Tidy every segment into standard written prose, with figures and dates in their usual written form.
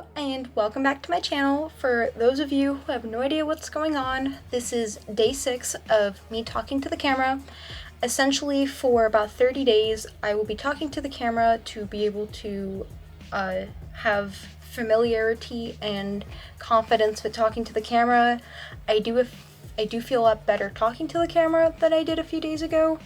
Hello and welcome back to my channel. For those of you who have no idea what's going on, this is day 6 of me talking to the camera. Essentially, for about 30 days, I will be talking to the camera to be able to have familiarity and confidence with talking to the camera. I do feel a lot better talking to the camera than I did a few days ago.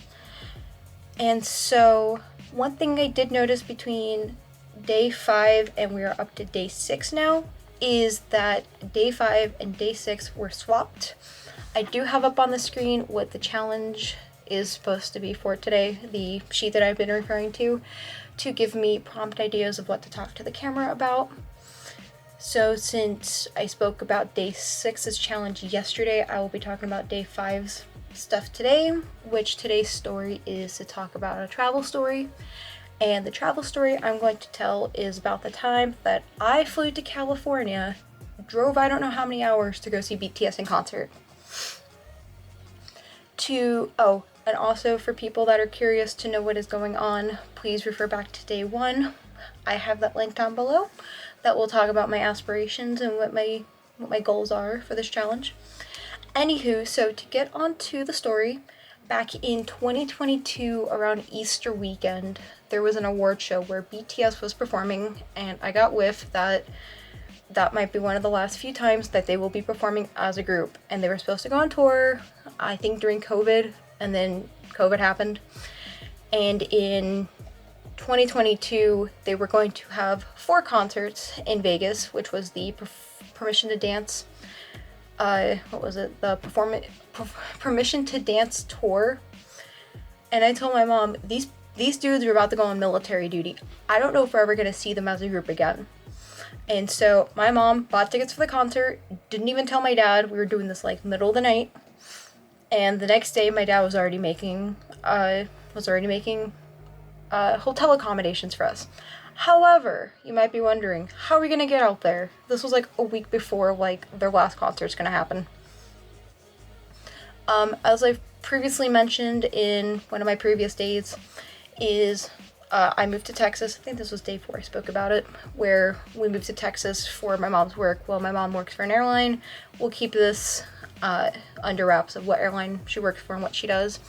And so, one thing I did notice between day 5 and we are up to day 6 now is that day 5 and day 6 were swapped. I do have up on the screen what the challenge is supposed to be for today, the sheet that I've been referring to give me prompt ideas of what to talk to the camera about. So since I spoke about day 6's challenge yesterday, I will be talking about day 5's stuff today, which today's story is to talk about a travel story. And the travel story I'm going to tell is about the time that I flew to California, drove I don't know how many hours to go see BTS in concert. And also for people that are curious to know what is going on, please refer back to day 1. I have that link down below that will talk about my aspirations and what my goals are for this challenge. Anywho, so to get on to the story, back in 2022, around Easter weekend, there was an award show where BTS was performing, and I got whiff that might be one of the last few times that they will be performing as a group. And they were supposed to go on tour, I think during COVID, and then COVID happened. And in 2022, they were going to have 4 concerts in Vegas, which was the Permission to Dance, the Permission to Dance tour. And I told my mom, these dudes are about to go on military duty. I don't know if we're ever going to see them as a group again. And so my mom bought tickets for the concert, didn't even tell my dad. We were doing this like middle of the night. And the next day my dad was already making hotel accommodations for us. However, you might be wondering, how are we going to get out there? This was like a week before like their last concert's going to happen. As I've previously mentioned in one of my previous days, I moved to Texas. I think this was day 4 I spoke about it, where we moved to Texas for my mom's work. Well, my mom works for an airline. We'll keep this under wraps of what airline she works for and what she does.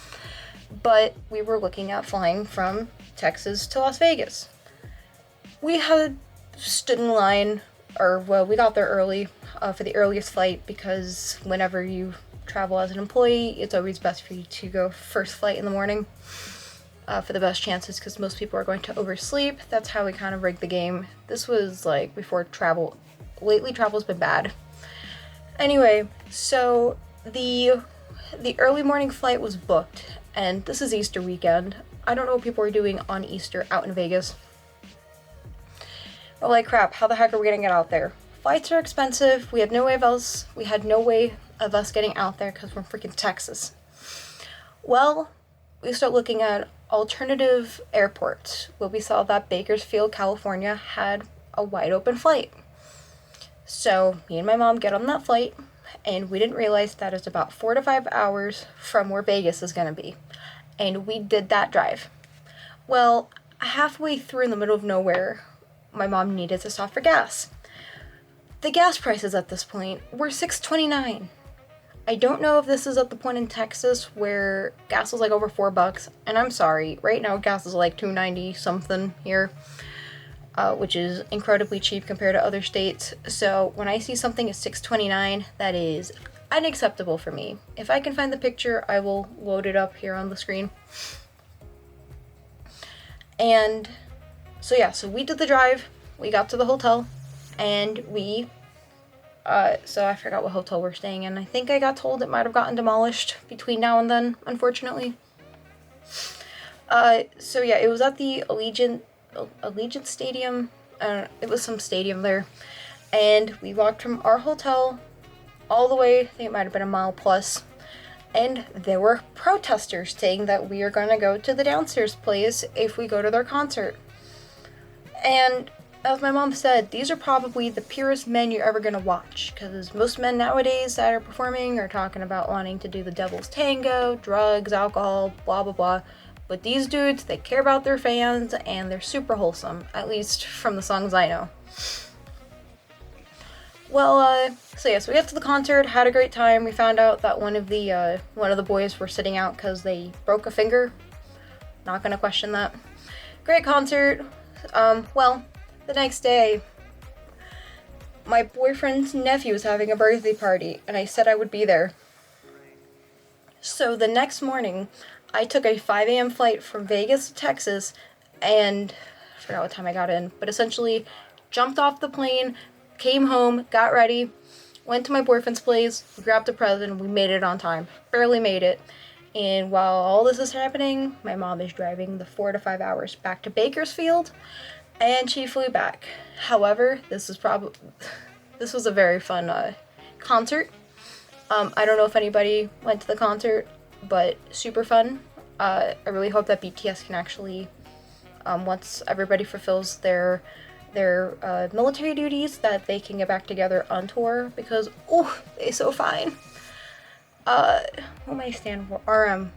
But we were looking at flying from Texas to Las Vegas. We had stood in line, we got there early for the earliest flight, because whenever you travel as an employee, it's always best for you to go first flight in the morning for the best chances, because most people are going to oversleep. That's how we kind of rigged the game. This was like before travel. Lately, travel's been bad. Anyway, so the early morning flight was booked, and this is Easter weekend. I don't know what people are doing on Easter out in Vegas. We're like, crap, how the heck are we gonna get out there? Flights are expensive. We had no way of us getting out there because we're in freaking Texas. Well, we start looking at alternative airports. Well, we saw that Bakersfield, California had a wide open flight. So me and my mom get on that flight, and we didn't realize that it's about 4 to 5 hours from where Vegas is gonna be. And we did that drive. Well, halfway through, in the middle of nowhere, my mom needed to stop for gas. The gas prices at this point were $6.29. I don't know if this is at the point in Texas where gas was like over $4, and I'm sorry, right now gas is like $2.90 something here, which is incredibly cheap compared to other states. So when I see something at $6.29, that is unacceptable for me. If I can find the picture, I will load it up here on the screen. And so we did the drive, we got to the hotel, and so I forgot what hotel we're staying in. I think I got told it might have gotten demolished between now and then, unfortunately. It was at the Allegiant Stadium. It was some stadium there. And we walked from our hotel all the way, I think it might have been a mile plus. And there were protesters saying that we are going to go to the downstairs place if we go to their concert. And as my mom said, these are probably the purest men you're ever going to watch, because most men nowadays that are performing are talking about wanting to do the devil's tango, drugs, alcohol, blah, blah, blah. But these dudes, they care about their fans, and they're super wholesome, at least from the songs I know. Well, so yes, we got to the concert, had a great time. We found out that one of the boys were sitting out because they broke a finger. Not gonna question that. Great concert. Well, the next day, my boyfriend's nephew was having a birthday party, and I said I would be there. So the next morning, I took a 5 a.m. flight from Vegas to Texas, and I forgot what time I got in, but essentially jumped off the plane, came home, got ready, went to my boyfriend's place, grabbed a present, we made it on time. Barely made it. And while all this is happening, my mom is driving the 4 to 5 hours back to Bakersfield, and she flew back. However, this was a very fun concert. I don't know if anybody went to the concert, but super fun. I really hope that BTS can actually, once everybody fulfills their military duties, that they can get back together on tour, because they so fine. What am I stand for? RM.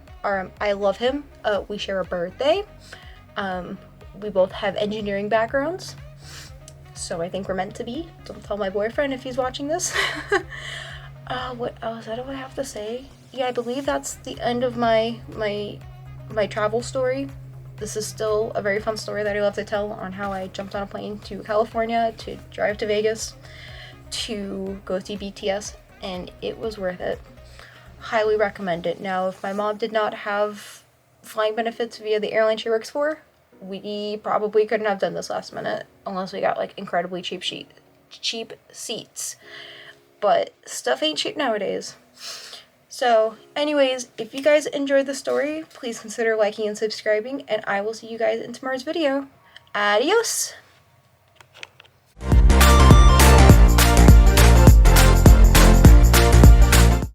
I love him. We share a birthday. We both have engineering backgrounds, so I think we're meant to be. Don't tell my boyfriend if he's watching this. What else? What do I have to say? Yeah, I believe that's the end of my travel story. This is still a very fun story that I love to tell on how I jumped on a plane to California to drive to Vegas to go see BTS, and it was worth it. Highly recommend it. Now, if my mom did not have flying benefits via the airline she works for, we probably couldn't have done this last minute unless we got like incredibly cheap seats. But stuff ain't cheap nowadays. So, anyways, if you guys enjoyed the story, please consider liking and subscribing, and I will see you guys in tomorrow's video. Adios!